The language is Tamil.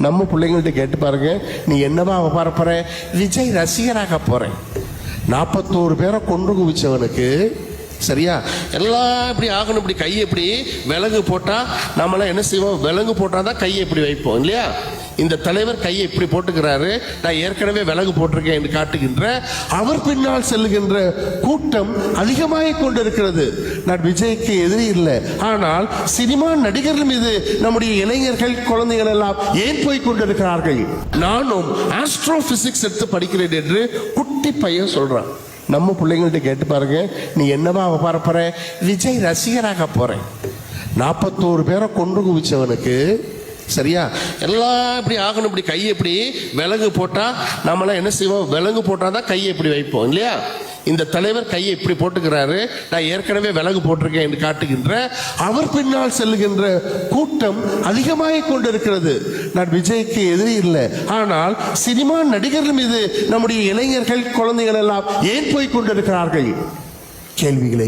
நம்ம பிள்ளைங்கள்ட்ட கேட்டு பாருங்க, நீ என்னவா போற? விஜய் ரசிகராக போறேன். 41 பேரை கொண்டு குவிச்சவனுக்கு சரியா எல்லாம் இப்படி ஆகணும். இப்படி கையை இப்படி விலங்கு போட்டா நம்மளாம் என்ன செய்வோம்? விலங்கு போட்டாதான் கையை இப்படி வைப்போம் இல்லையா? இந்த தலைவர் கையை இப்படி போட்டுக்கிறாரு, நான் ஏற்கனவே விலங்கு போட்டிருக்கேன் என்று காட்டுகின்ற அவர் பின்னால் செல்லுகின்ற கூட்டம் அதிகமாக கொண்டிருக்கிறது. நான் விஜய்க்கு எதிரி இல்லை, ஆனால் சினிமா நடிகர்கள் மீது நம்முடைய இளைஞர்கள் குழந்தைகள் எல்லாம் ஏன் போய் கொண்டிருக்கிறார்கள்? நானும் ஆஸ்ட்ரோபிசிக்ஸ் எடுத்து படிக்கிறேன் என்று குட்டி பையன் சொல்றான். நம்ம பிள்ளைங்கள்ட்ட கேட்டு பாருங்க, நீ என்னவா போற? விஜய் ரசிகராக போறேன். 41 பேரை கொண்டு குவிச்சவனுக்கு சரியா எல்லாம் இப்படி ஆகணும். இப்படி கையை இப்படி விலங்கு போட்டா நம்மளாம் என்ன செய்வோம்? விலங்கு போட்டாதான் கையை இப்படி வைப்போம் இல்லையா? இந்த தலைவர் கையை இப்படி போட்டுக்கிறாரு, நான் ஏற்கனவே விலங்கு போட்டிருக்கேன் என்று காட்டுகின்ற அவர் பின்னால் செல்லுகின்ற கூட்டம் அதிகமாக கொண்டிருக்கிறது. நான் விஜய்க்கு எதிரி இல்லை, ஆனால் சினிமா நடிகர்கள் மீது நம்முடைய இளைஞர்கள் குழந்தைகள் எல்லாம் ஏன் போய் கொண்டிருக்கிறார்கள்? கேள்விகளை